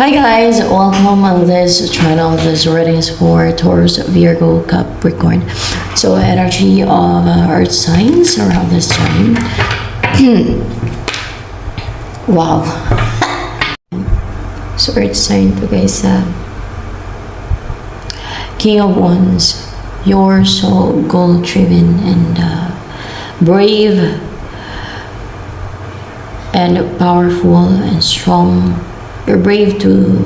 Hi guys, welcome on this channel. This reading is for Taurus, Virgo, Capricorn. So energy of earth signs around this time. Wow. So earth sign to guys. King of Wands. You're so goal driven and brave and powerful and strong. You're brave to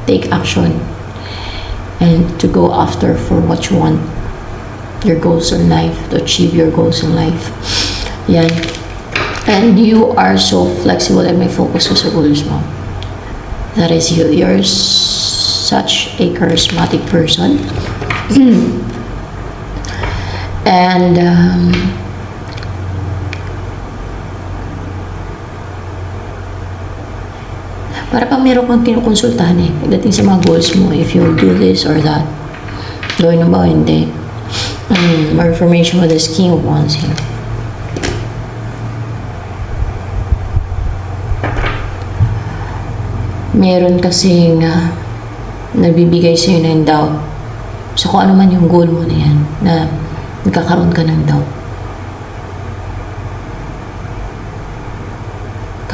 take action and to go after for what you want, your goals in life, to achieve your goals in life. Yan. And you are so flexible and may focus ko sa goals mo. That is you. You're such a charismatic person. And para pang meron kang kinukonsultahan pagdating sa mga goals mo, if you'll do this or that. Gawin mo ba o hindi? More information with this King of Wands here. Meron kasing nagbibigay sa'yo ng doubt. So kung ano man yung goal mo na yan, na nagkakaroon ka ng doubt.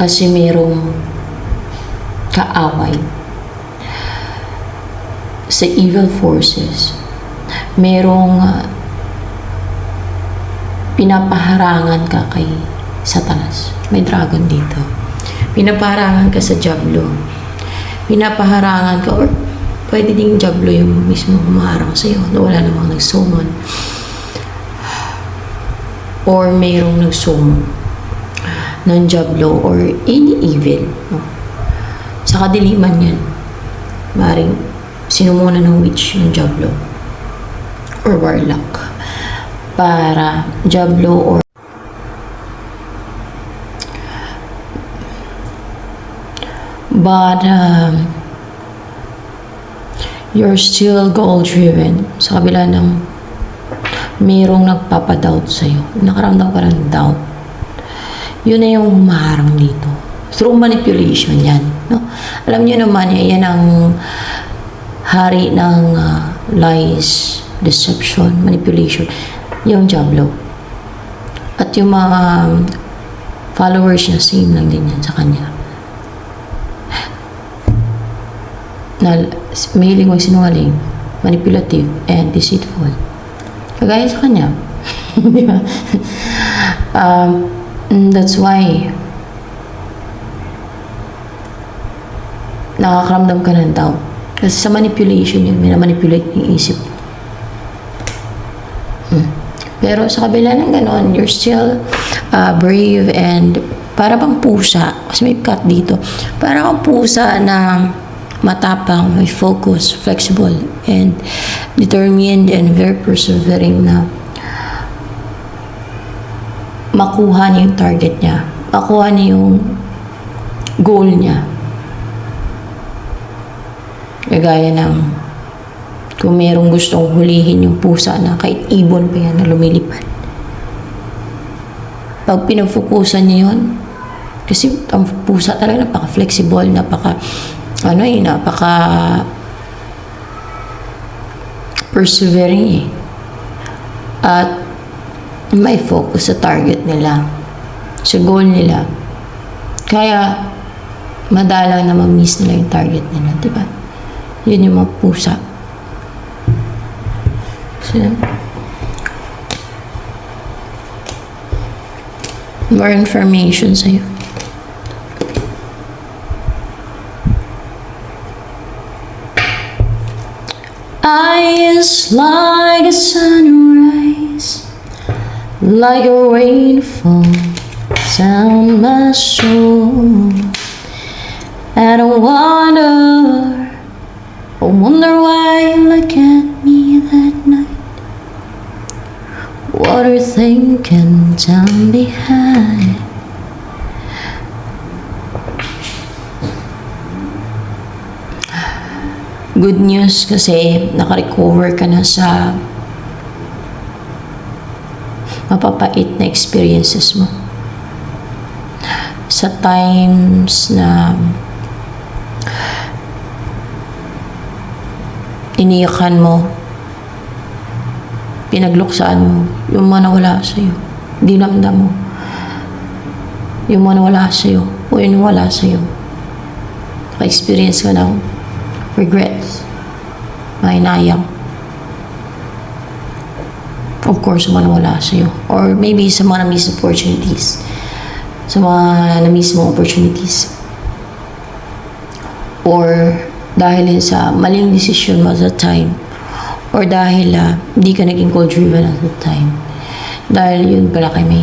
Kasi merong kaaway sa evil forces, merong pinapaharangan ka kay Satanas. May dragon dito. Pinapaharangan ka sa Diablo. Pinapaharangan ka, or pwede ding Diablo yung mismo humaharang sa'yo na wala namang nagsummon, or mayroong nagsummon ng Diablo or any evil, no? Sa kadiliman yan, maring sinumuna ng witch ng Diablo or warlock para Diablo or but you're still goal driven sa kabila ng mayroong nagpapadoubt sa'yo, nakaramdam ka ng doubt. Yun na yung humaharang dito through manipulation yan, no? Alam niyo naman, yan ang hari ng lies, deception, manipulation, yung Diablo. At yung mga followers niya, same lang din yan sa kanya. Na mahiling magsinungaling, manipulative, and deceitful. Kagaya sa kanya. Di ba? That's why nakakaramdam ka ng doubt. Kasi sa manipulation yun, may na-manipulate yung isip. Pero sa kabila ng ganon, you're still brave and para bang pusa. Kasi may cut dito. Para kang pusa na matapang, may focus, flexible, and determined and very persevering na makuha niya yung target niya. Makuha niya yung goal niya. Kagaya ng kung merong gustong hulihin yung pusa na kahit ibon pa yan na lumilipad. Pag pinafokusan niya yun, kasi ang pusa talaga napaka-flexible, napaka-persevering At may focus sa target nila, sa goal nila. Kaya madalang na ma-miss nila yung target nila, diba? Yun yung mga pusa. So, more information sa'yo. Eyes like a sunrise, like a rainfall, sound my soul. And I wonder why you look at me that night. What are you thinking down behind? Good news kasi naka-recover ka na sa mapapait na experiences mo. Sa times na iniyakan mo, pinagluksaan mo, yung mga nawala sa'yo, dinamdam mo, yung mga nawala sa'yo, o yung nawala sa'yo. Naka-experience ka ng regrets, mahinayang. Of course, mga nawala sa'yo. Or maybe sa mga na-miss opportunities. Sa mga na-miss mo opportunities. Or dahil sa maling decision mo at that time. Or dahil hindi ka naging goal-driven at that time. Dahil yun pala kay may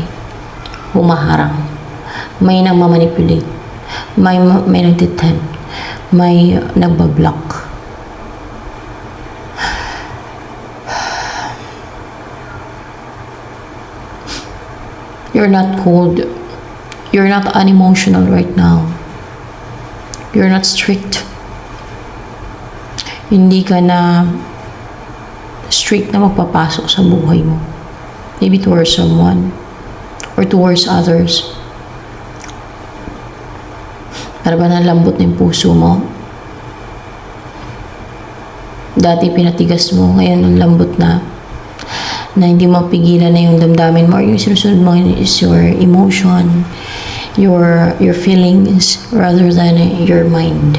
humaharang. May nagmamanipulate. May nagtitempt. May nagbablock. You're not cold. You're not unemotional right now. You're not strict. Hindi ka na strict na magpapasok sa buhay mo. Maybe towards someone or towards others. Para ba nalambot na yung puso mo? Dati pinatigas mo, ngayon ang lambot na hindi mapigilan na yung damdamin mo or yung sinusunod mo is your emotion, your feelings rather than your mind.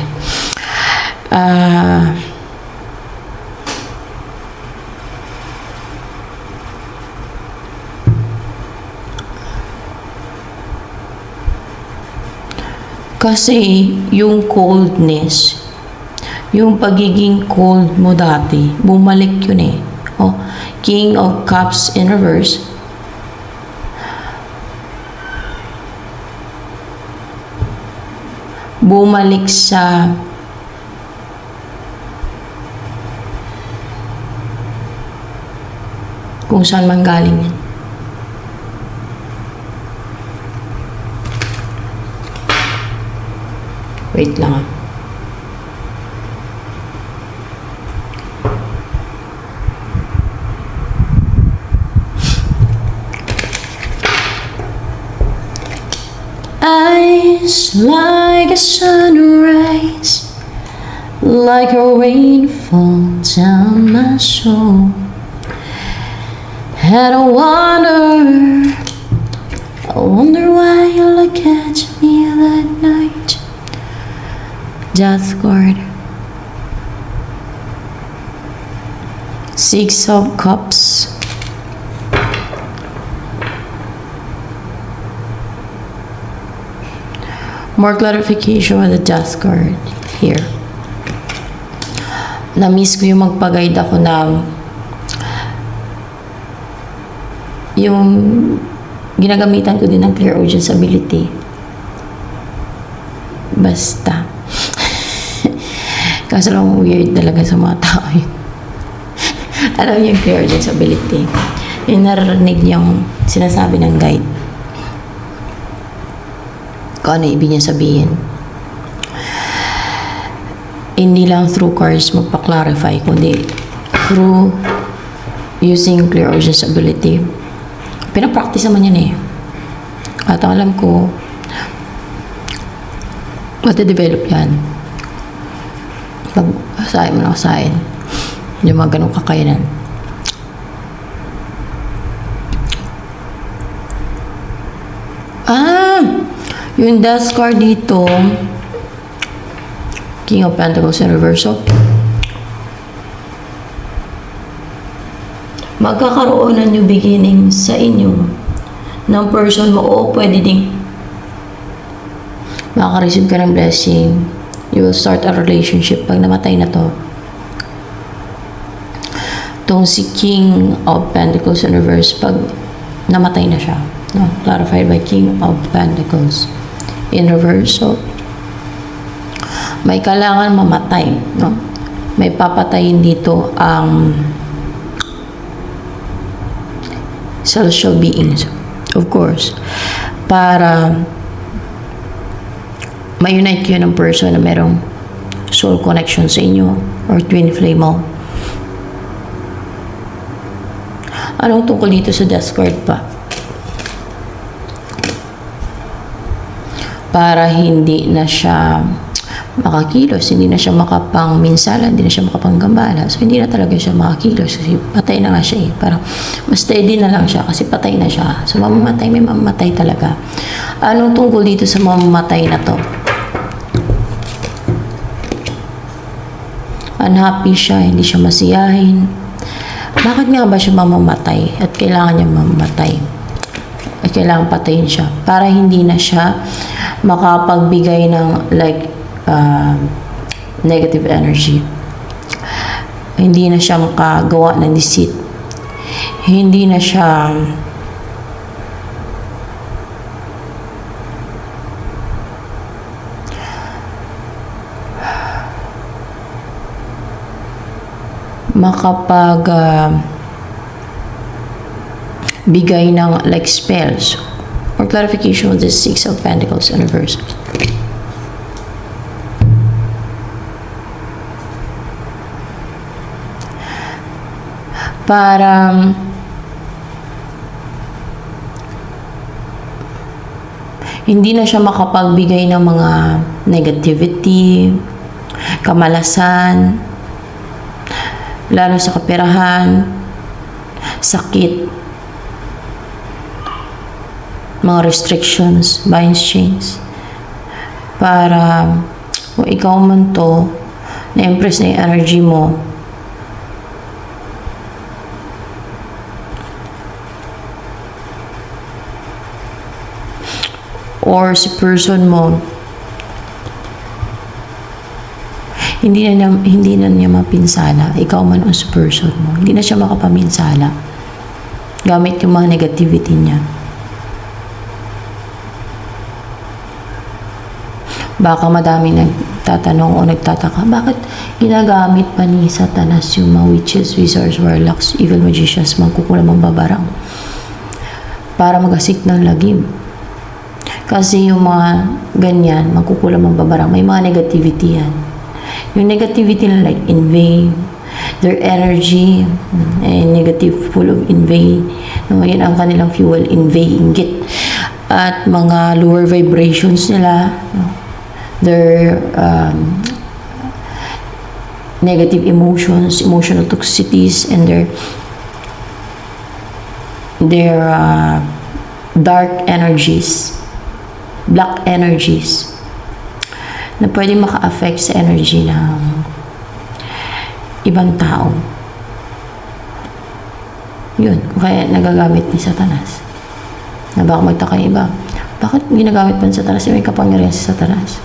Kasi yung coldness, yung pagiging cold mo dati, bumalik yun eh. Oh, King of Cups in reverse. Bumalik sa kung saan man galing yan. Wait lang ah. Eyes like a sunrise, like a rainfall down my soul. And I wonder why you look at me that night. Death card. 6 of Cups. More clarification with the Death card here. Na-miss ko yung magpa-guide ako na yung ginagamitan ko din ng clear audience ability. Basta. Kaso lang weird talaga sa mga tao yun. Alam niyo yung clear audience ability. Yung narinig niyang sinasabi ng guide. Kung ano ibig niya sabihin. Hindi lang through cards magpa-clarify, kundi through using clear audience ability. Pinapractice naman yan eh. At ang alam ko, mati-develop yan. Pag asahin mo na asahin, yung mga ganong kakayanan. Yung Death card dito, King of Pentacles in reverse. Magkakaroon ng new beginning sa inyo ng person mo o pwede ding makaka-receive ka ng blessing. You will start a relationship pag namatay na to. Itong si King of Pentacles in reverse, pag namatay na siya. No? Clarified by King of Pentacles in reverse. So, may kailangan mamatay. No? May papatayin dito ang celestial beings, of course, para ma-unite kayo ng person na merong soul connection sa inyo or twin flame mo. Anong tungkol dito sa Death card pa? Para hindi na siya makakilos, hindi na siya makapangminsala, hindi na siya makapanggambala. So, hindi na talaga siya makakilos kasi patay na nga siya eh. Parang mas steady na lang siya kasi patay na siya. So, mamamatay, may mamamatay talaga. Anong tungkol dito sa mamamatay na to? Unhappy siya, hindi siya masiyahin. Bakit nga ba siya mamamatay at kailangan niya mamamatay? At kailangan patayin siya para hindi na siya makapagbigay ng like negative energy. Hindi na siya makagawa ng deceit. Hindi na siya makapag bigay ng like spells or clarification of the Six of Pentacles and reverse. Para hindi na siya makapagbigay ng mga negativity, kamalasan, lalo sa kaperahan, sakit, mga restrictions, binds, chains. Para kung ikaw man to, na-impress na yung energy mo, or si person mo, hindi na niya mapinsala, ikaw man o si person mo, hindi na siya makapaminsala gamit yung mga negativity niya. Baka madami nagtatanong o nagtataka, bakit ginagamit pa ni Satanas yung mga witches, wizards, warlocks, evil magicians, magkukulam ang babarang para mag-asik ng lagim? Kasi yung mga ganyan, magkukulam ang babarang, may mga negativity yan. Yung negativity na like invade, their energy, negative full of invade. No, yan ang kanilang fuel, invade, inggit. At mga lower vibrations nila, no, their negative emotions, emotional toxicities, and their dark energies, black energies, na pwede maka-affect sa energy ng ibang tao. Yun, kaya nagagamit ni Satanas. Na baka magtaka yung iba, bakit ginagamit pa ni Satanas? May kapangyarihan si Satanas.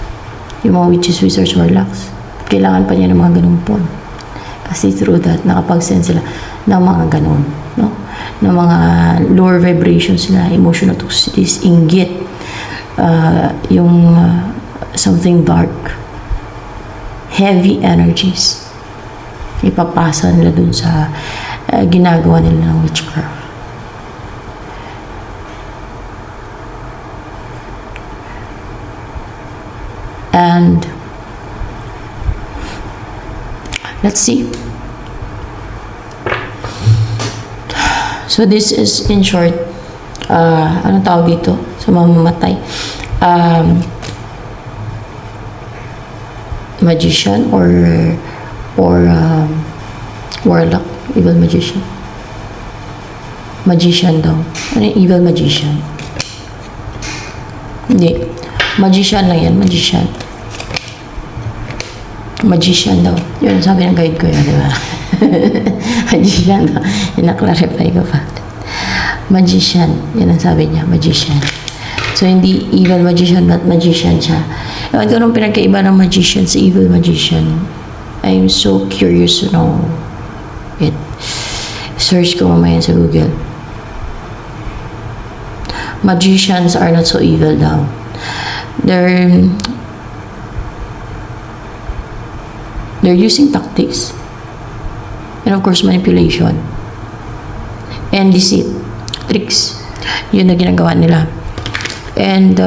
Yung mga witches, wizards, warlocks. Kailangan pa niya ng mga ganun po. Kasi through that, nakapag-send sila ng mga ganun. No? Ng mga lower vibrations na emotional toxicities, inggit, yung something dark, heavy energies, ipapasa nila dun sa ginagawa nila ng witchcraft. And let's see. So this is in short, anong tawag dito sa mamamatay? Magician or warlock, evil magician. Magician daw. Ano yung evil magician? Hindi. Magician lang yan, magician. Magician daw. Yun, sabi ng guide ko yan, di ba? Magician daw. Yun, na-clarify ko pa. Magician. Yan ang sabi niya, magician. So, hindi evil magician, but magician siya. Ewan ko nung pinagkaiba ng magician sa evil magician. I'm so curious to know it. Search ko mamaya sa Google. Magicians are not so evil daw. They're using tactics and of course manipulation and deceit, tricks, yun na ginagawa nila. And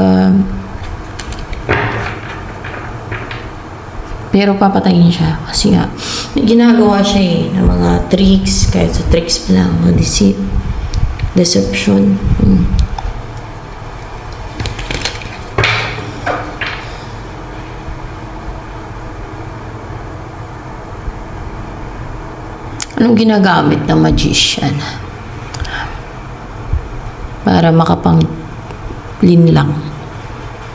pero papatayin siya kasi nga may ginagawa siya ng mga tricks, kahit sa tricks pa lang, mga deceit, deception. Anong ginagamit ng magician? Para makapang-linlang.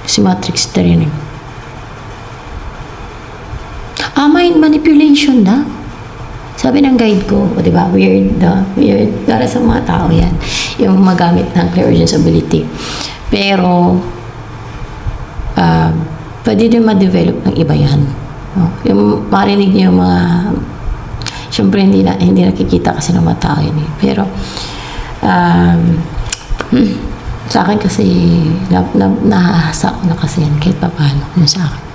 Si Matrix 3 rin. Mind manipulation na. Sabi ng guide ko, o diba, weird. Para sa mga tao yan. Yung magamit ng clairvoyance ability. Pero, pwede din ma-develop ng iba yan. No? Yung marinig niyo yung mga, syempre hindi nakikita kasi ng mga tao yan eh. Pero, sa akin kasi, nahahasa ko na kasi yan kahit pa paano. Yun sa akin.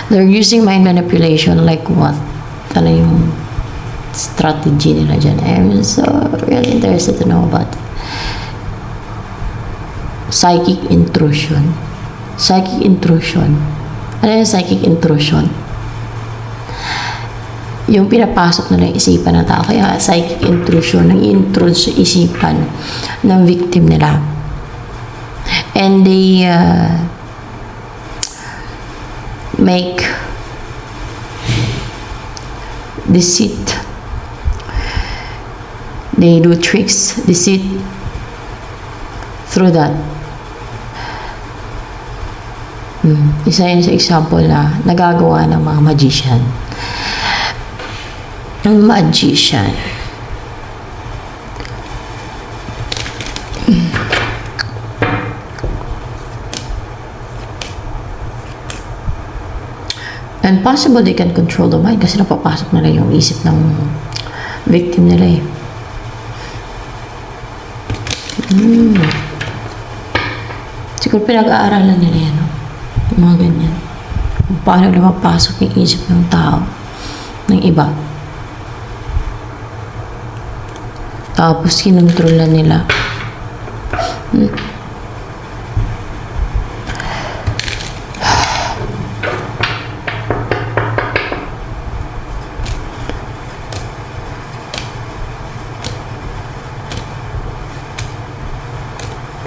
They're using mind manipulation like what? Ano yung strategy nila dyan? I'm so really interested to know about it. Psychic intrusion. Psychic intrusion. Ano yung psychic intrusion? Yung pinapasok nila yung isipan ng tao. Kaya psychic intrusion, nang intrude sa isipan ng victim nila. And they make deceit. They do tricks, deceit through that. Isa yun sa example na nagagawa ng mga magician. Ang magician. And possible they can control the mind kasi napapasok nila yung isip ng victim nila eh. Siguro pinag-aaralan nila yan. No? Yung mga ganyan. Kung paano nila mapasok yung isip ng tao, ng iba. Tapos kinontrol nila.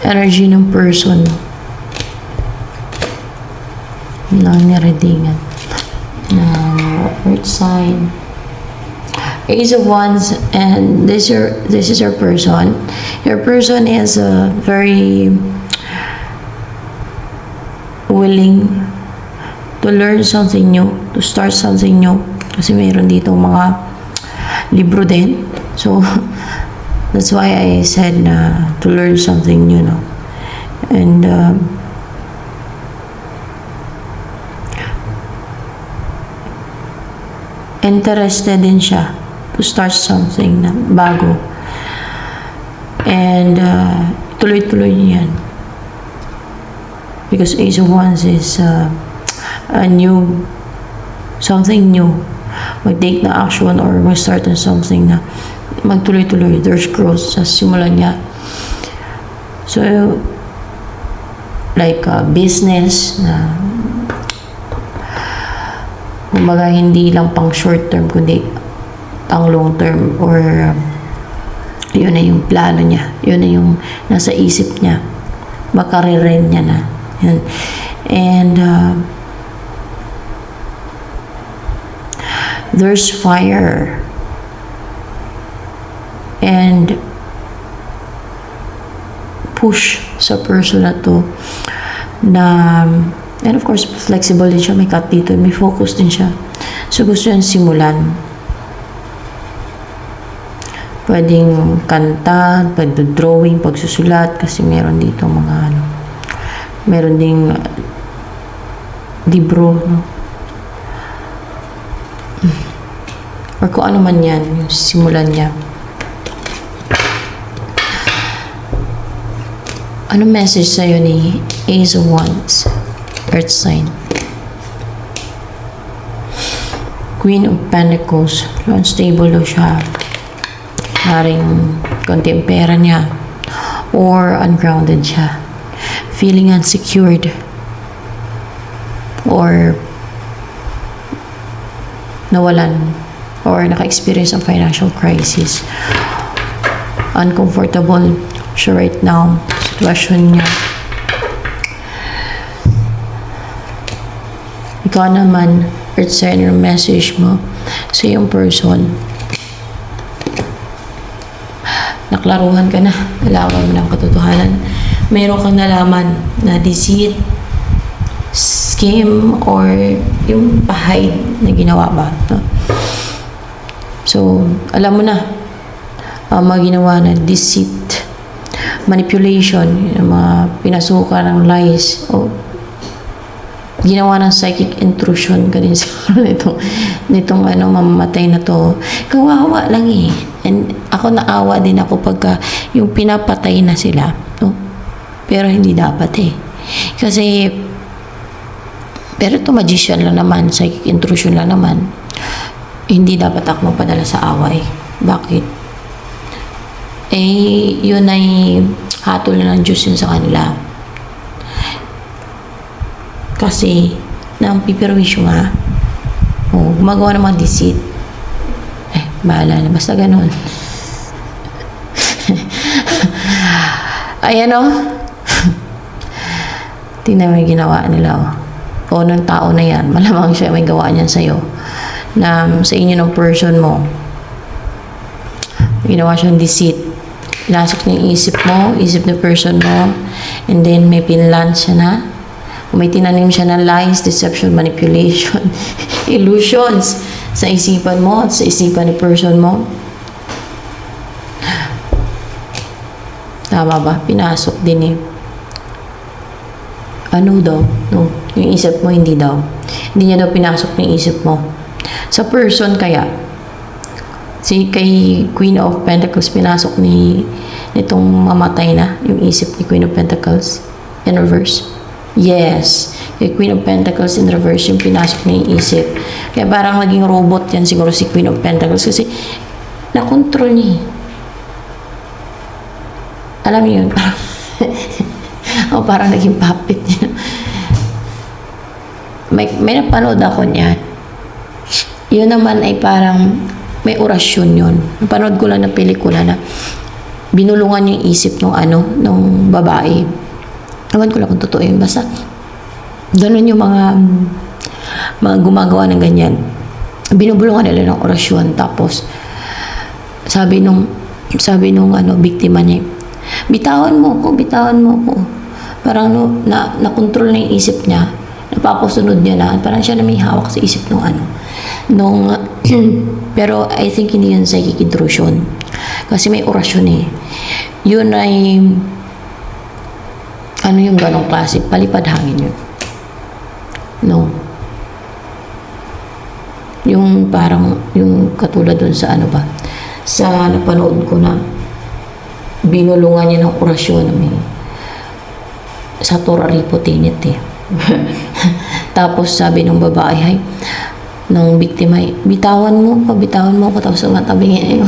Energy ng person na nireadingan ng earth sign, Ace of Wands, and this is your person. Your person is very willing to learn something new, to start something new, kasi mayroon dito mga libro din. So that's why I said to learn something new, no? And interested din siya to start something na bago. And tuloy-tuloy niyan. Because Ace of Wands is a new, something new. Mag-take na action or mag-start on something na magtuloy-tuloy. There's growth sa simulan niya. So, like business na kumbaga hindi lang pang short term kundi pang long term, or yun na yung plano niya, yun na yung nasa isip niya, makaririn niya na yun. And there's fire and push sa person na to na, and of course flexible din siya, may cut dito, may focus din siya, so gusto niya simulan. Pwedeng kanta, pwedeng drawing, pagsusulat, kasi meron dito mga meron ding libro, no? Or kung ano man yan, yung simulan niya. Ano message sa'yo ni Ace of Wands, Earth sign? Queen of Pentacles, unstable daw siya. Haring konti ang pera niya. Or ungrounded siya. Feeling unsecured. Or nawalan. Or naka-experience ng financial crisis. Uncomfortable siya right now. Sitwasyon niya. Ikaw naman, earth sign or message mo sa yung person. Naklaruhan ka na, nalaman mo ng katotohanan. Mayroon kang nalaman na deceit, scheme, or yung pahide na ginawa ba. No? So, alam mo na, mga ginawa na deceit, manipulation, yung mga pinasukan ng lies, o ginawa ng psychic intrusion ka din siguro nitong mamamatay na to. Kawawa lang eh. And ako naawa din ako pagka yung pinapatay na sila. No? Pero hindi dapat eh. Kasi, pero ito magician lang naman, psychic intrusion lang naman. Hindi dapat ako mapadala sa away. Bakit? Eh, yun ay hatol na ng Diyos yun sa kanila. Kasi, nang pipirwisyo nga, gumagawa ng mga deceit. Bahala na. Basta ganun. Ayan o. Tingnan mo yung ginawa nila o ng tao na yan. Malamang siya may gawa niyan sa'yo. Na sa inyo ng person mo. Ginawa siyang deceit. Pinasok niya yung isip ng person mo. And then may pinlan siya na. May tinanim siya na lies, deception, manipulation, illusions sa isipan mo at sa isipan ng person mo. Tama ba? Pinasok din eh. Ano daw? No. Yung isip mo, hindi daw. Hindi niya daw pinasok yung isip mo. Sa person kaya, kay Queen of Pentacles, pinasok nitong mamatay na yung isip ni Queen of Pentacles in reverse. Yes, kay Queen of Pentacles in reverse yung pinasok niya yung isip. Kaya parang naging robot yan siguro si Queen of Pentacles kasi nakontrol niya. Alam niyo yun, parang parang naging puppet niya. May napanood ako niyan. Yun naman ay parang may orasyon yun. Napanood ko lang na pelikula na binulungan yung isip nung babae. Ewan ko lang kung totoo yun. Basta, ganun yung mga gumagawa ng ganyan. Binubulungan nila ng orasyon. Tapos, sabi nung biktima niya, bitawan mo ko. Parang na-control na yung isip niya. Napapasunod niya na. Parang siya na may hawak sa isip pero I think hindi yun psychic intrusion. Kasi may orasyon eh. Yun ay yung ganong klase? Palipad hangin yun. No. Yung parang, yung katulad dun sa sa napanood ko na binulungan niya ng orasyon na may sa Torah Ripotinit eh. Tapos sabi ng babae, nung biktima, bitawan mo ko. Tapos matabi niya,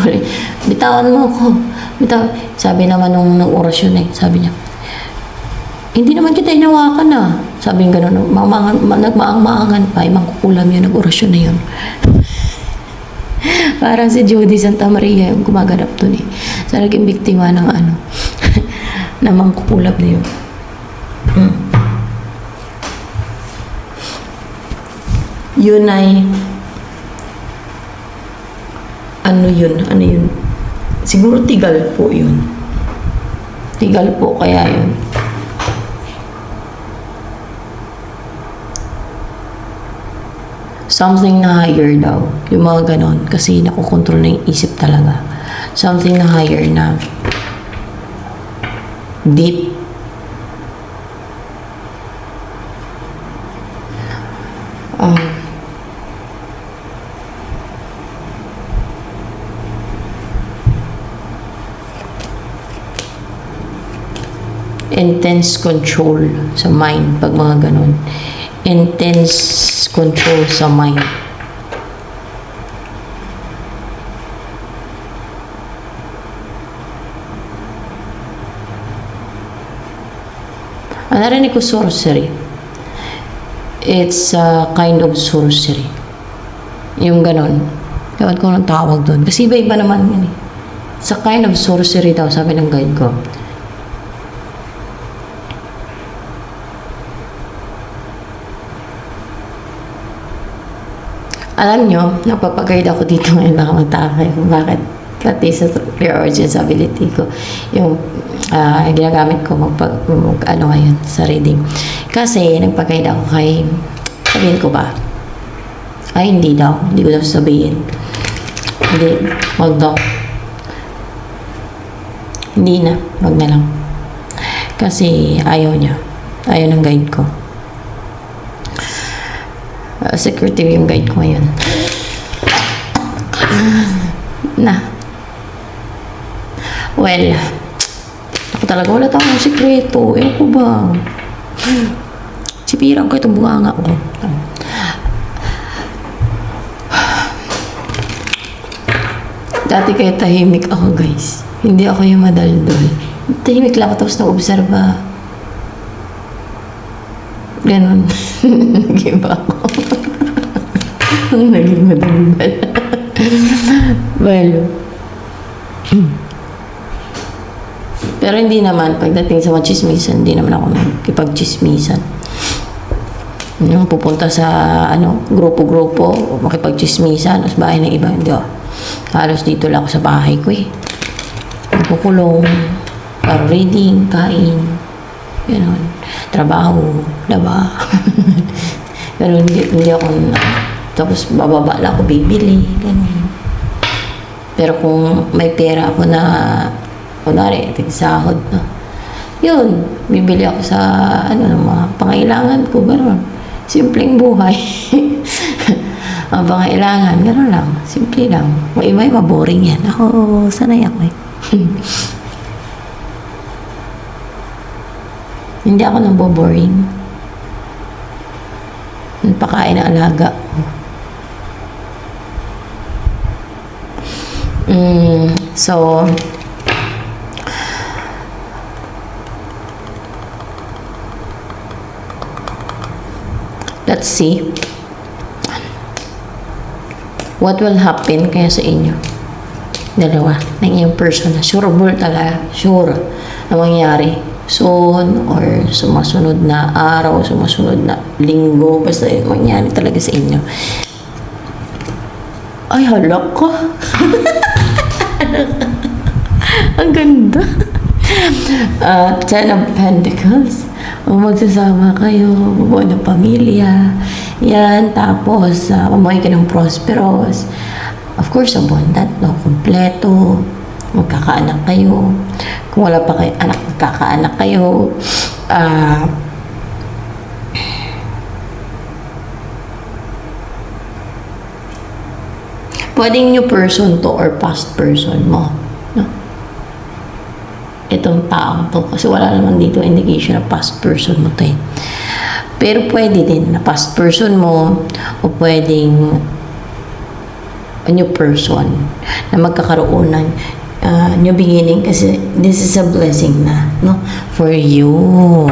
bitawan mo ko. Sabi naman nung orasyon eh, sabi niya, hindi naman kita inawakan na. Sabi ng gano'n, nagmaang-maangan pa, mangkukulam yun, nag-orasyon na yun. Parang si Jody Santa Maria yung gumaganap dun eh. Sa naging biktima ng na mangkukulab na yun. Yun ay ano yun? Siguro tigal po yun. Tigal po kaya yun. Something na higher daw. Yung mga ganon. Kasi nakokontrol na yung isip talaga. Something na higher na deep. Intense control sa mind pag mga ganon. Intense control sa mind. Narinig ko sorcery. It's a kind of sorcery. Yung ganon. Ewan ko anong tawag doon. Kasi iba-iba naman yun eh. It's a kind of sorcery daw, sabi ng guide ko. Alam nyo, napapag-guide ako dito ngayon, baka magtaka kayo kung bakit. Pati sa clear audience ability ko, yung ginagamit ko ano ngayon sa reading. Kasi nagpag-guide ako kay, sabihin ko ba? Ay, hindi daw. Hindi ko daw sabihin. Hindi, wag daw. Hindi na, wag na lang. Kasi ayaw niya. Ayaw ng guide ko. Secretive yung guide ko ngayon. Na. Well, ako talaga wala tayong sikreto. Ewan ko ba? Sipirang ko itong bunganga ko. Dati kaya tahimik ako, guys. Hindi ako yung madaldol. Tahimik lang ako tapos nag-obserba. Ganon. Nag-iba ako. Naging madaldal. Well, pero hindi naman, pagdating sa mga chismisan, hindi naman ako makipag-chismisan. Yung pupunta sa, grupo-grupo, makipag-chismisan, tapos bahay ng iba, hindi ako. Halos dito lang ako sa bahay ko eh. Nagkukulong, para reading, kain, gano'n, trabaho, laba. Pero hindi ako, tapos bababa lang ako bibili, gano'n. Pero kung may pera ako na, kunwari, sahod na, yun, bibili ako sa, mga pangailangan ko, gano'n. Simpleng buhay. Ang pangailangan, gano'n lang. Simple lang. Kung iba, maboring yan. Ako, sanay ako eh. Hindi ako naboboring. Pakain ng alaga. So, let's see what will happen kaya sa inyo dalawa ng iyong person na sure na mangyari soon or sumasunod na araw, sumasunod na linggo, basta mangyari talaga sa inyo. Ay, halak ko. Ang ganda. Ten of Pentacles. Magsasama kayo, bubuo ng pamilya. Yan, tapos mamuhay ka ng prosperous. Of course, abundant, no? Kompleto. Magkakaanak kayo. Kung wala pa kayo anak, magkakaanak kayo. Pwedeng new person to or past person mo. No? Itong taong to. Kasi wala naman dito indication na past person mo to eh. Pero pwede din na past person mo o pwedeng a new person na magkakaroon ng new beginning kasi this is a blessing na, no? For you.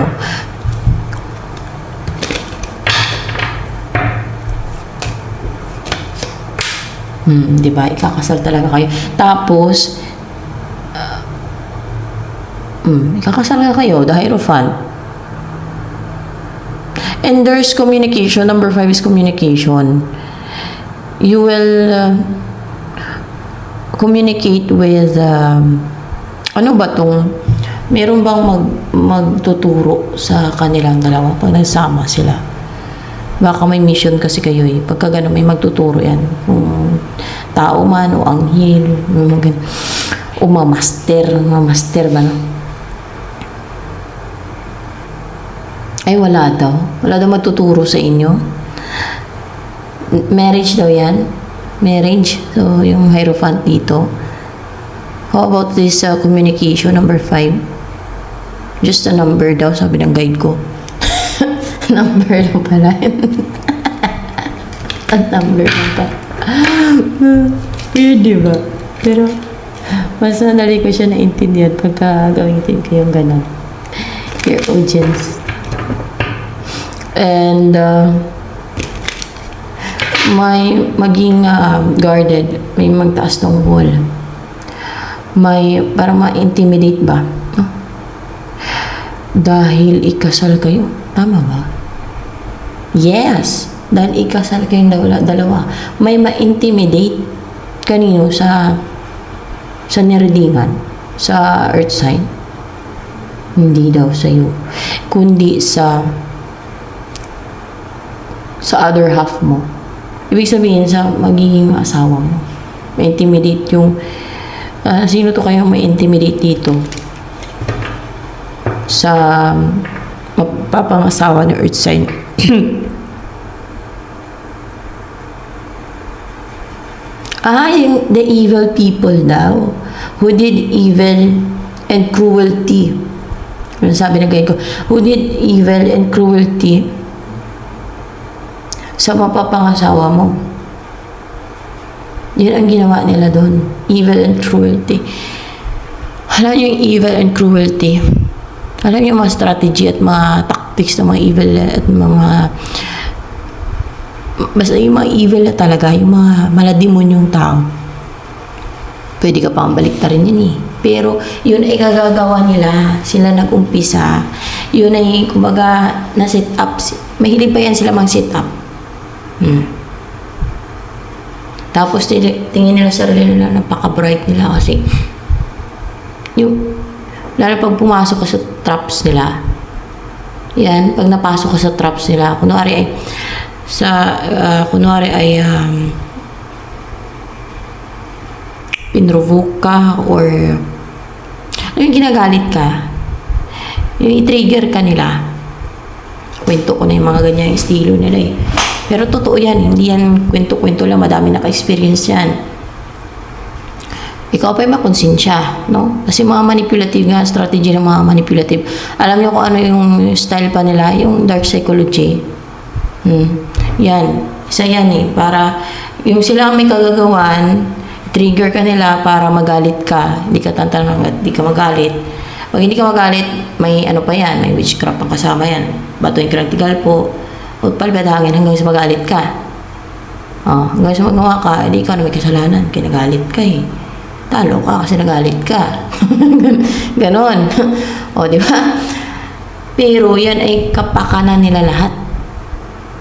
Di ba? Ikakasal talaga kayo. Tapos, ikakasal nga kayo, the Hierophant. And there's communication. Number 5 is communication. You will communicate with, ano ba tong, meron bang magtuturo sa kanilang dalawa pag nagsama sila? Baka may mission kasi kayo eh. Pagka gano'n, may magtuturo yan. Kung tao man o anghel, o mamaster ba no? Ay, wala daw. Wala daw magtuturo sa inyo. Marriage daw yan. Marriage. So, yung Hierophant dito. How about this communication, number 5? Just a number daw, sabi ng guide ko. Number lang pala yun. At number lang pa. Weird, diba? Pero, mas madali ko siya naintindihan pagka gamitin ko yung ganun. Your audience. And, may maging guarded. May magtaas ng wall. May, para ma-intimidate ba? Dahil ikasal kayo. Tama ba? Yes. dahil ikasal kayong dalawa, may ma-intimidate kanino sa niredeeman, sa earth sign. Hindi daw sa iyo, kundi sa other half mo. Ibig sabihin sa magiging asawa mo. Ma-intimidate yung sino to kayong ma-intimidate dito sa mapapangasawa ni earth sign. Yung the evil people daw who did evil and cruelty. Ano sabi ng guide ko? Who did evil and cruelty sa mapapangasawa mo. Yun ang ginawa nila doon. Evil and cruelty. Alam niyo yung evil and cruelty? Alam niyo yung mga strategy at mga tactics ng mga evil at mga basta yung mga evil na talaga, yung mga malademonyong tao. Pwede ka pang baliktarin yun eh. Pero yun ay gagagawa nila. Sila nag-umpisa. Yun ay kumbaga na-set up. Mahilig pa yan sila mag-set up. Tapos tingin nila sa sarili nila, napaka-bright nila kasi yung lalo pag pumasok ka sa traps nila, yan, pag napasok ka sa traps nila, kunwari ay pinrovoke ka or yung ginagalit ka, yung i-trigger ka nila. Kwento ko na yung mga ganyang estilo nila eh. Pero totoo yan, hindi yan kwento-kwento lang, madami naka-experience yan. Ikaw pa yung makonsensya, no? Kasi mga manipulative nga, strategy ng mga manipulative. Alam niyo kung ano yung style pa nila, yung dark psychology. Yan, isa yan eh, para yung sila may kagagawan, trigger ka nila para magalit ka, hindi ka tantanong at hindi ka magalit. Pag hindi ka magalit, may ano pa yan, may witchcraft ang kasama yan. Bato yung kragtigal po, o palbadangin hanggang sa magalit ka. Hanggang sa magawa ka, hindi ka na may kasalanan, kinagalit ka eh. Talo ka kasi nagalit ka. Ganon. O, di ba? Pero yan ay kapakanan nila lahat.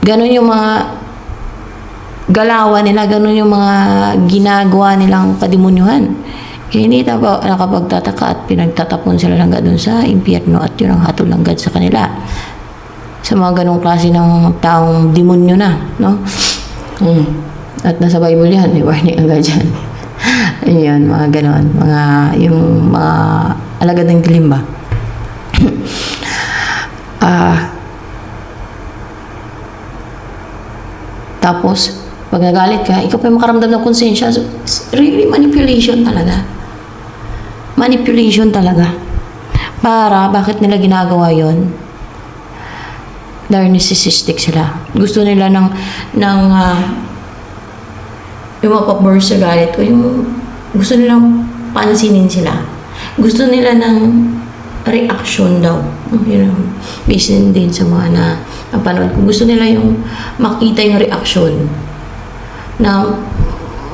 Ganon yung mga galawan nila, ganon yung mga ginagawa nilang kademonyuhan. Kaya hindi nakapagtataka at pinagtatapon sila ng gadon sa impyerno at yun ang hatol ng God sa kanila. Sa mga ganong klase ng taong demonyo na, no? At nasa Bible yan, may warning agad dyan. Ayan, mga ganon. Yung mga alagad ng dilim ba? Tapos, pag nagalit ka, ikaw pa yung makaramdam ng konsensya. So, really, manipulation talaga. Manipulation talaga. Bakit nila ginagawa yon? Dahil narcissistic sila. Gusto nila yung mapaburst sa galit o yung gusto nilang pansinin sila. Gusto nila ng reaction daw. Based din sa mga napanood ko. Gusto nila yung makita yung reaction na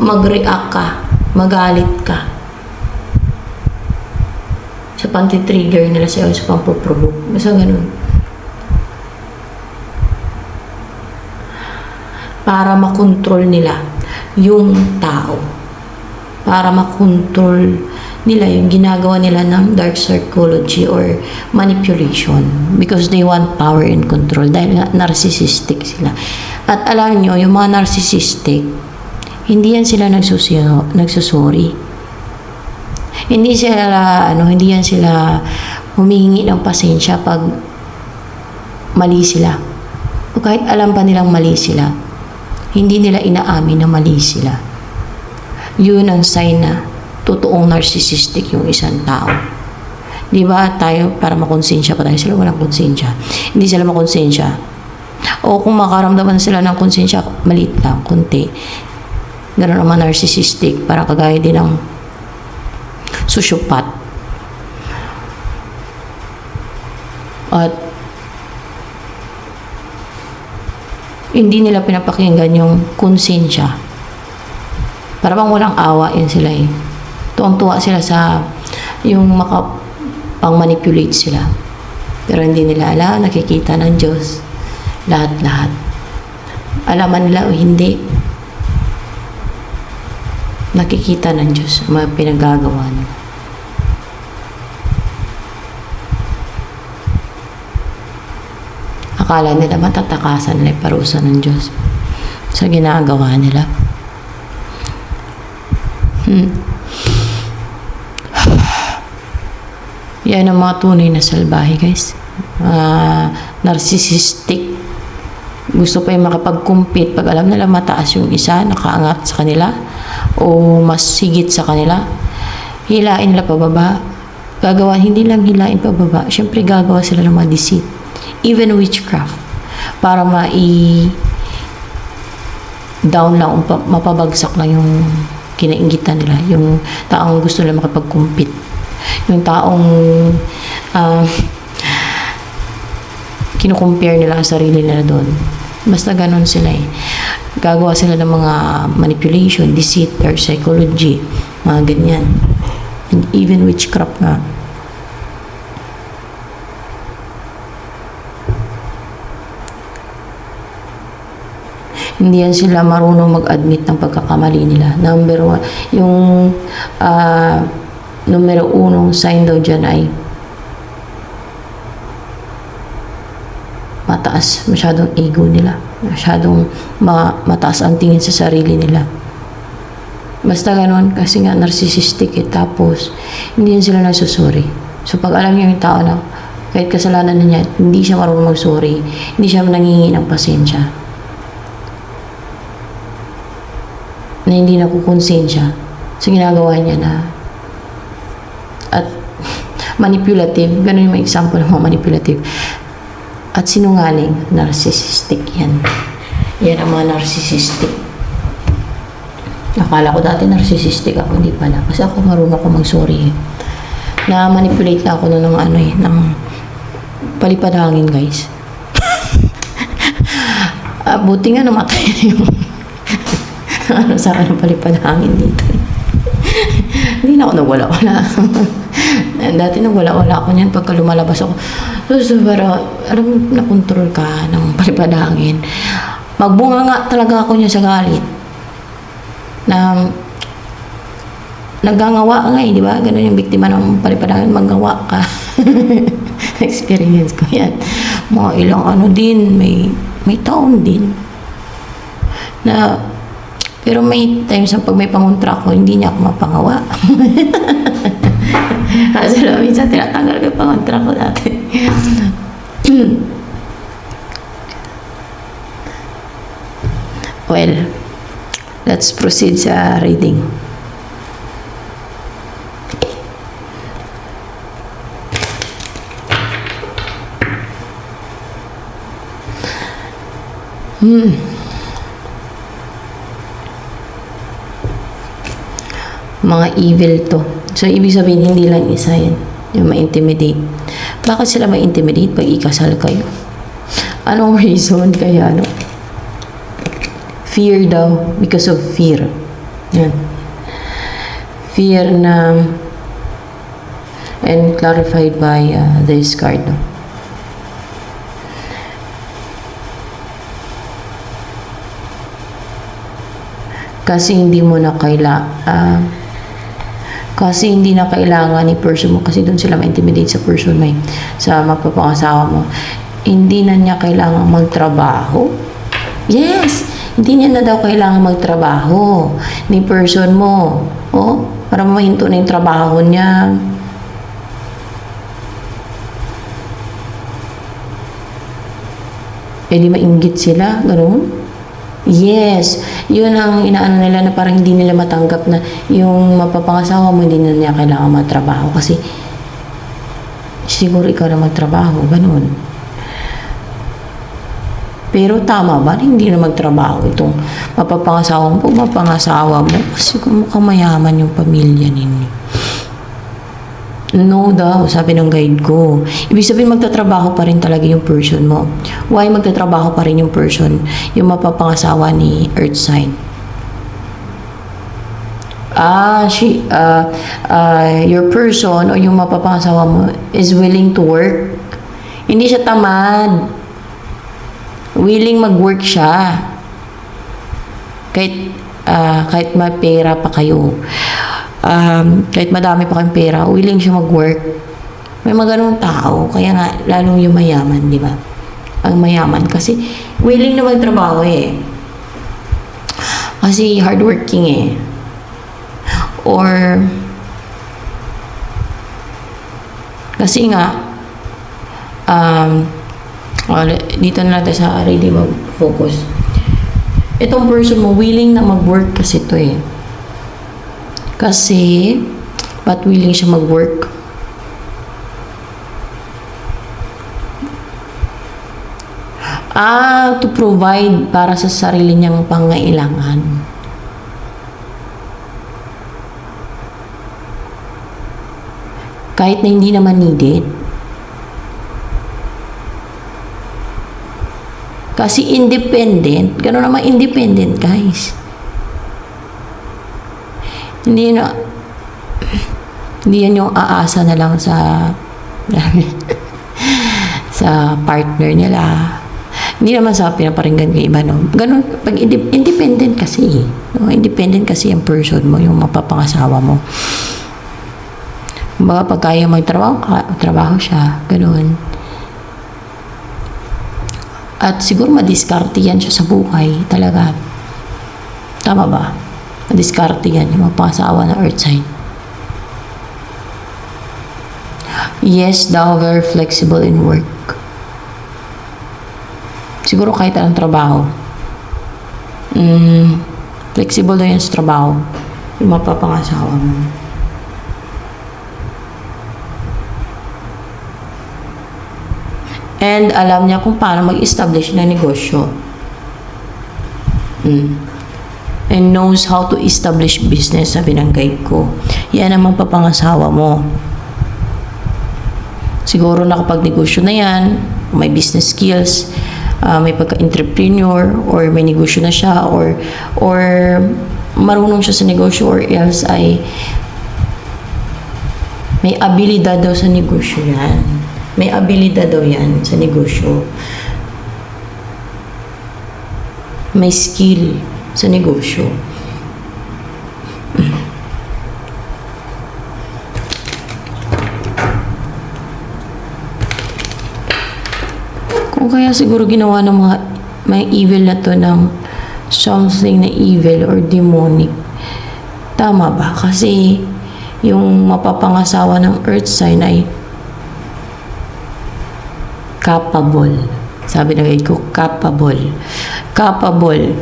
mag-react ka, magalit ka sa panti-trigger nila sa'yo, sa pampoprovoke. Basta ganun. Para makontrol nila yung tao. Para makontrol nila yung ginagawa nila ng dark psychology or manipulation because they want power and control dahil narcissistic sila. At alam nyo, yung mga narcissistic, hindi yan sila nagsusori. Hindi yan sila humihingi ng pasensya pag mali sila. O kahit alam pa nilang mali sila, hindi nila inaamin na mali sila. Yun ang sign na totoong narcissistic yung isang tao. Di ba tayo, para makonsensya pa tayo, sila walang konsensya. Hindi sila makonsensya. O kung makaramdaman sila ng konsensya, maliit lang, konti. Ganoon naman narcissistic, para kagaya din ng sociopath. At hindi nila pinapakinggan yung konsensya. Para bang walang awa yan sila eh. Tuwang-tuwa sila sa yung makapang-manipulate sila. Pero hindi nila alam, nakikita ng Diyos lahat-lahat. alaman nila o hindi, nakikita ng Diyos ang mga pinagagawa nila. Akala nila matatakasan nila yung parusa ng Diyos sa ginagawa nila. Yan ang mga tunay na salbahe, guys. Narcissistic. Gusto pa yung makapag-compete pag alam nila mataas yung isa, nakaangat sa kanila o mas higit sa kanila, hilain nila pababa. Gagawa, hindi lang hilain pababa, syempre gagawa sila ng mga deceit, even witchcraft, para down lang, mapabagsak lang yung kinainggitan nila, yung taong gusto nila makapag-compete, yung taong kinukompare nila ang sarili nila doon. Basta ganon sila eh. Gagawa sila ng mga manipulation, deceit, or psychology, mga ganyan. And even witchcraft nga. Hindi yan sila marunong mag-admit ng pagkakamali nila. Number one, yung numero unong sign daw dyan ay mataas, masyadong ego nila. Masyadong mataas ang tingin sa sarili nila. Basta ganun, kasi nga narcissistic eh. Tapos, hindi yan sila nagsusuri. So, pag alam niyo yung tao na kahit kasalanan na niya, hindi siya marunong mag-sorry, hindi siya nangingi ng pasensya, na hindi nakukonsensya sa ginagawa niya na at manipulative, ganun yung example ng mga manipulative. At sinungaling, narcissistic yan. Yan ang mga narcissistic. Akala ko dati narcissistic ako, hindi pala. Kasi ako marunong ako mag-sorry. Na-manipulate na ako ng ng palipadhangin, guys. Buti nga namatay na yung sa akin ng palipadhangin dito. Hindi na ako nagwala-wala. Dati nagwala-wala ako niyan pagka lumalabas ako. So, para, alam mo, nakontrol ka ng palipadhangin. Magbunga nga talaga ako niya sa galit. Na naggangawa nga eh, di ba? Ganun yung biktima ng palipadhangin, maggawa ka. Experience ko yan. Mga ilang ano din, may taon din. Na, pero may times na pag may pangontra ko, hindi niya ako mapangawa. Kasi minsan tinatanggal ko yung pangontra ko dati. Well, let's proceed sa reading. Mga evil to. So, ibig sabihin, hindi lang isa yan. Yung ma-intimidate. Bakit sila ma-intimidate pag ikasal kayo? Anong reason kaya, no? Fear daw. Because of fear. Yan. Fear na and clarified by this card, no? Kasi hindi na kailangan ni person mo, kasi doon sila ma-intimidate sa person mo, sa mapapangasawa mo. Hindi na niya kailangan magtrabaho. Yes! Hindi niya na daw kailangan magtrabaho ni person mo. Oh, para mahinto na yung trabaho niya. Eh di mainggit sila, ganoon. Yes, yun ang inaano nila, na parang hindi nila matanggap na yung mapapangasawa mo hindi na niya kailangan magtrabaho kasi siguro ikaw na magtrabaho, ganun. Pero tama ba hindi na magtrabaho itong mapapangasawa mo? Pag mapangasawa mo, kasi kung mukhang mayaman yung pamilya ninyo. No daw, sabi ng guide ko. Ibig sabihin, magtatrabaho pa rin talaga yung person mo. Why magtatrabaho pa rin yung person? Yung mapapangasawa ni Earth sign. Your person o yung mapapangasawa mo is willing to work. Hindi siya tamad. Willing mag-work siya. kahit may pera pa kayo, kahit madami pa kayong pera, willing siya mag-work. May mga ganung tao, kaya nga, lalong yung mayaman, di ba? Ang mayaman, kasi willing na magtrabaho eh. Kasi hardworking eh. Or, kasi nga, dito na natin sa really mag-focus. Itong person mo, willing na mag-work kasi to eh. Kasi, ba't willing siya mag-work? To provide para sa sarili niyang pangailangan. Kahit na hindi naman needed. Kasi independent. Gano'n naman independent, guys. Hindi yan yung aasa na lang sa sa partner nila. Hindi naman sa pinaparinggan kay iba, no? Ganun, pag independent kasi, no? Independent kasi yung person mo, yung mapapangasawa mo. Kumbaga, pag kaya magtrabaho trabaho siya, ganun. At siguro madiskarte yan siya sa buhay, talaga. Tama ba? Madiskarte yan, yung mapapangasawa ng earth sign. Yes, daw, very flexible in work. Siguro kahit anong trabaho. Flexible na yan sa trabaho. Yung mapapangasawa mo. And alam niya kung paano mag-establish ng negosyo. And knows how to establish business, sabi ng guide ko. Yan ang mapapangasawa mo. Siguro nakapag-negosyo na yan, may business skills, may pagka-entrepreneur, or may negosyo na siya, or marunong siya sa negosyo, or else ay may abilidad daw sa negosyo yan. May abilidad daw yan sa negosyo. May skill sa negosyo. Kung kaya siguro ginawa ng mga evil na to ng something na evil or demonic. Tama ba? Kasi yung mapapangasawa ng earth sign ay capable. Sabi ng guide ko, capable. Capable.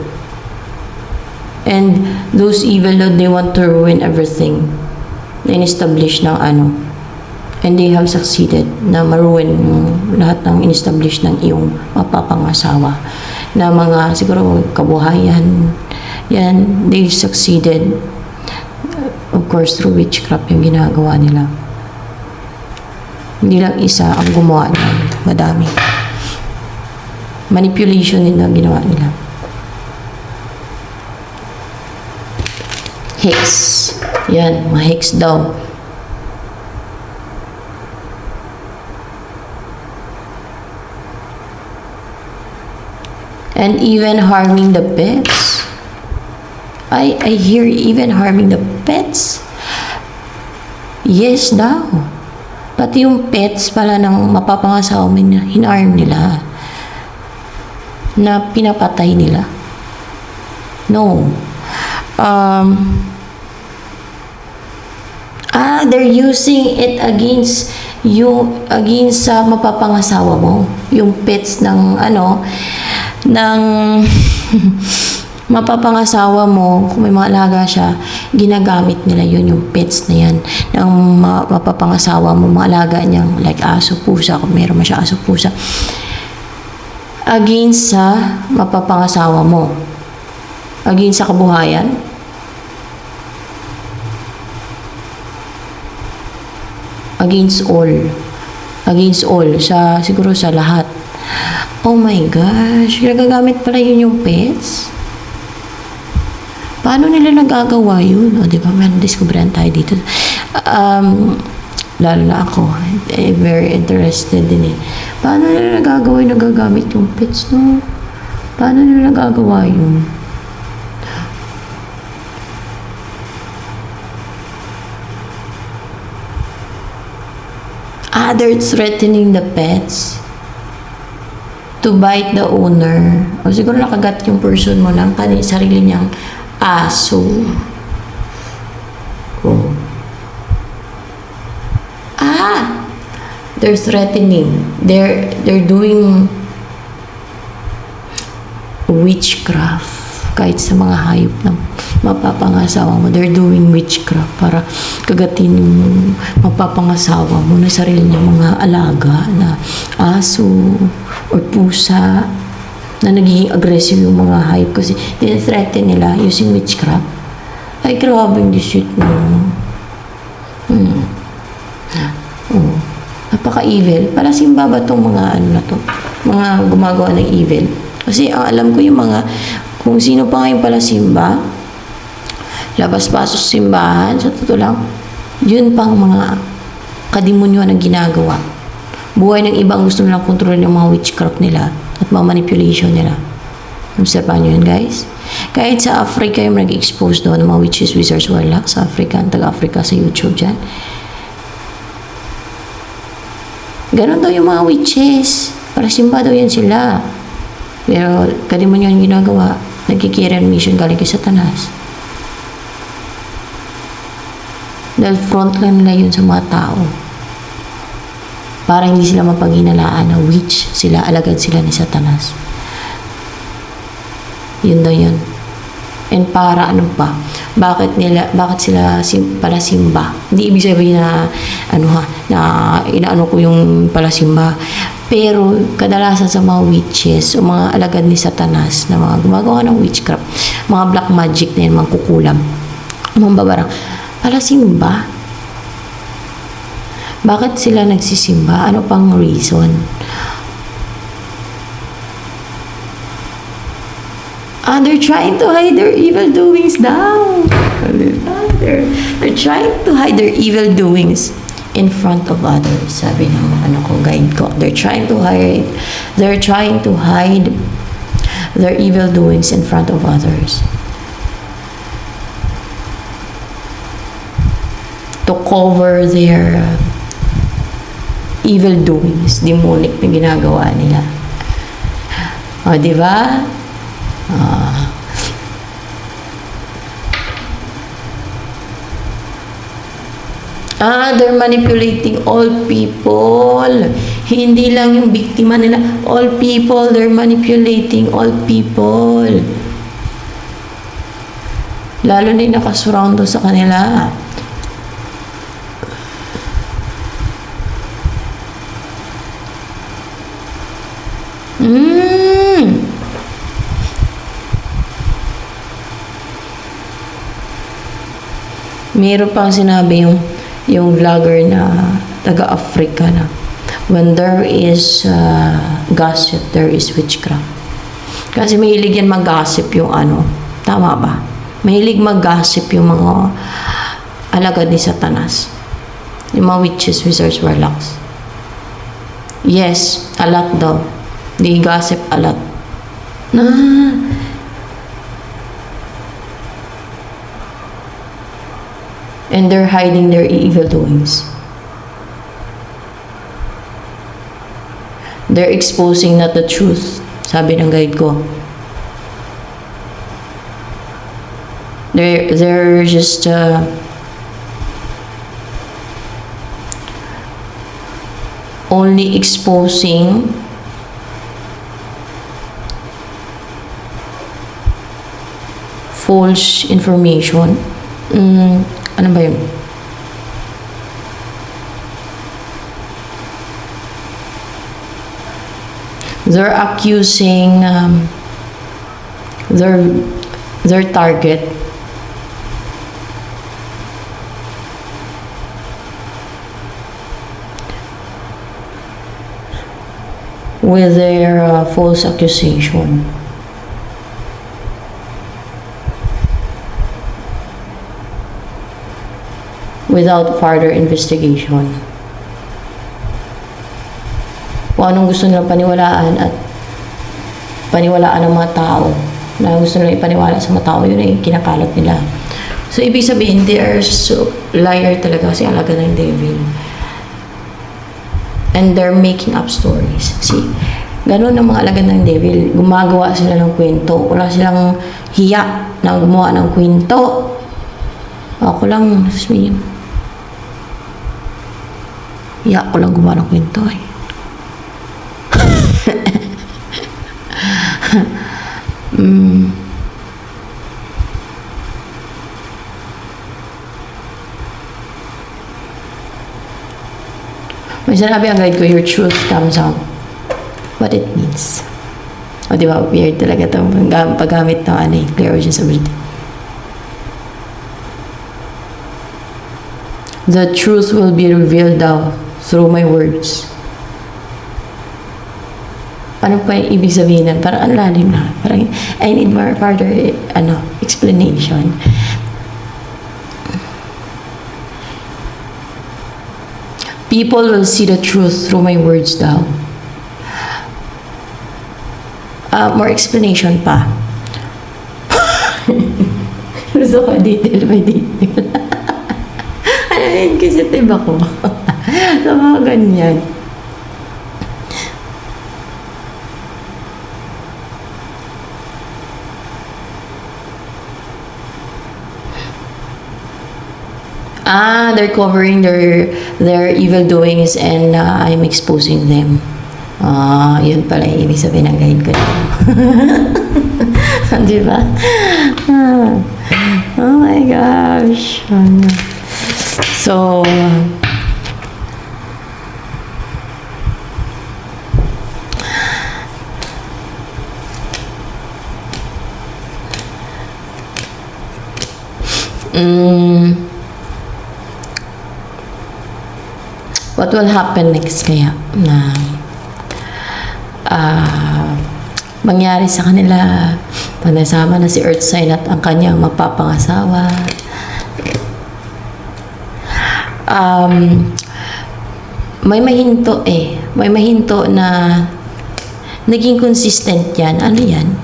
And those evil Lord, they want to ruin everything na in-establish ng ano. And they have succeeded na maruin lahat ng in-establish ng iyong mapapangasawa. Na mga, siguro, kabuhayan. Yan, they've succeeded. Of course, through witchcraft yung ginagawa nila. Hindi lang isa ang gumawa niyan. Madami. Manipulation din ang ginawa nila. Hex. Yan, mga hex daw. And even harming the pets. I hear even harming the pets. Yes daw. Pati yung pets pala ng mapapangasawa mo na hinarm nila. Na pinapatay nila. No. They're using it against sa mapapangasawa mo. Yung pets ng ng mapapangasawa mo, kung may mga alaga siya, ginagamit nila yun, yung pets na yan ng mapapangasawa mo, mga alaga niyang like aso, pusa, kung meron man siya aso, pusa, against sa mapapangasawa mo, against sa kabuhayan, against all, siguro sa lahat. Oh my gosh, nagagamit pala yun yung pets? Paano nila nagagawa yun? O, di ba, may discoveran tayo dito. Lalo na ako, very interested din eh. Paano nila nagagamit yung pets, no? Paano nila nagagawa yun? They're threatening the pets to bite the owner. O siguro nakagat yung person mo ng sarili niyang aso. Oh. They're threatening. They're doing witchcraft. Kahit sa mga hayop na mapapangasawa mo, they're doing witchcraft para kagatin yung mapapangasawa mo na sarili niya mga alaga na aso or pusa na nagiging aggressive yung mga hayop kasi threaten nila using witchcraft. Ay, grabe yung shit mo. Oh. Napaka-evil. Pala simba ba itong mga ano na to? Mga gumagawa ng evil. Kasi alam ko yung mga kung sino pa ngayon pala simba, labas-pasok sa simbahan, sa totoo lang, yun pang mga kademonyo na ginagawa. Buhay ng ibang gusto nilang kontrolin yung mga witchcraft nila at mga manipulation nila. Observan nyo yun, guys? Kahit sa Africa, yung nag-expose doon ng mga witches, wizards, warlocks sa Africa, ang taga-Africa sa YouTube dyan. Ganon daw yung mga witches. Para simba daw yan sila. Pero kademonyo yung ginagawa. Nagkikiran mission galing kay Satanas. Dahil frontline nila yun sa mga tao. Para hindi sila mapaghinalaan na witch sila, alagad sila ni Satanas. Yun daw yun. And para ano pa? Bakit sila pala simba? Hindi ibig sabihin na inaano ko yung pala simba. Pero kadalasan sa mga witches o mga alagad ni Satanas na mga gumagawa ng witchcraft, mga black magic na yun, mga kukulam, mga babarang, pala simba. Bakit sila nagsisimba? Ano pang reason? They're trying to hide their evil doings now. They're trying to hide their evil doings in front of others. Sabi ng guide ko. They're trying to hide their evil doings in front of others. To cover their evil doings, demonic na ginagawa nila. O, di ba? They're manipulating all people. Hindi lang yung biktima nila. All people, they're manipulating all people. Lalo na yung nakasurround sa kanila. Meron pang sinabi yung vlogger na taga-Africa na when there is gossip, there is witchcraft. Kasi mahilig yan mag-gossip yung tama ba? Mahilig mag-gossip yung mga alagad ni Satanas. Yung mga witches, wizards, warlocks. Yes, a lot daw. They gossip a lot. And they're hiding their evil doings. They're exposing not the truth. Sabi ng guide ko. They're just only exposing false information. Ano ba yun? They're accusing their target with their false accusation. Without further investigation. Kung anong gusto nilang paniwalaan at paniwalaan ng mga tao na gusto nilang ipaniwala sa mga tao, yun ay kinakalat nila. So, ibig sabihin, they are so liar talaga kasi alaga ng devil. And they're making up stories. See, ganun ang mga alagad ng devil. Gumagawa sila ng kwento. Wala silang hiya na gumawa ng kwento. Ako lang, hiya ko lang gumawa ng kwento eh. May sinabi ang guide ko, your truth comes out. What it means. O diba, weird talaga itong paggamit ng clairvoyance ability. The truth will be revealed daw through my words. Ano pa yung ibig sabihin nun? Parang ang lalim na. Parang, I need more further, explanation. People will see the truth through my words daw. More explanation pa. Gusto ko detail by detail. Ano yun? Kasi tiba ko. So, mga ganyan. They're covering their evil doings and I'm exposing them. Yun pala yung ibig sabihin ng guide ko. Di ba? Oh my gosh. So, what will happen next kaya na mangyari sa kanila pag nasama na si Earth Sign at ang kanyang mapapangasawa? May mahinto may mahinto na naging consistent yan. Ano yan?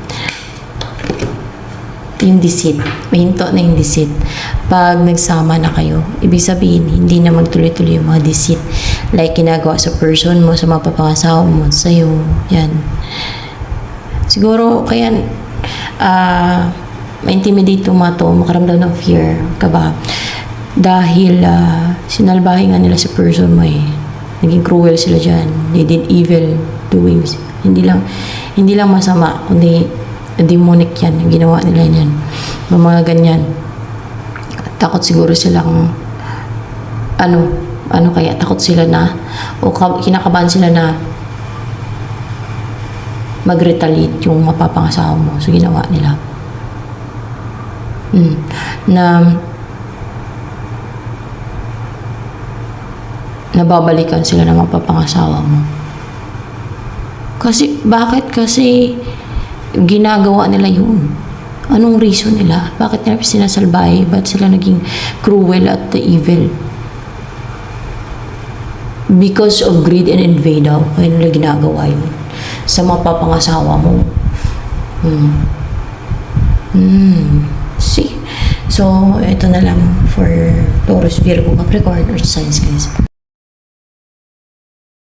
Yung deceit. Mahinto na yung deceit. Pag nagsama na kayo, ibig sabihin, hindi na magtuloy-tuloy yung mga deceit. Like, ginagawa sa person mo, sa mapapangasawa mo, sa'yo. Yan. Siguro, kaya, ma-intimidate yung mga to, makaramdam ng fear, kaba. Dahil, sinalbahe nga nila sa person mo eh. Naging cruel sila dyan. They did evil doings. Hindi lang masama, kundi demonic yan. Ginawa nila yan. Mga ganyan. Takot siguro silang ano kaya, takot sila na o kinakabahan sila na mag-retaliate yung mapapangasawa mo. So, ginawa nila. Na nababalikan sila ng mapapangasawa mo. Kasi, bakit? Kasi ginagawa nila yun. Anong reason nila? Bakit nila sinasalbahe? Ba't sila naging cruel at evil? Because of greed and envy daw. Kaya nila ginagawa yun. Sa mapapangasawa mo. See? So, ito na lang for Taurus, Virgo, Capricorn, Earth signs, guys.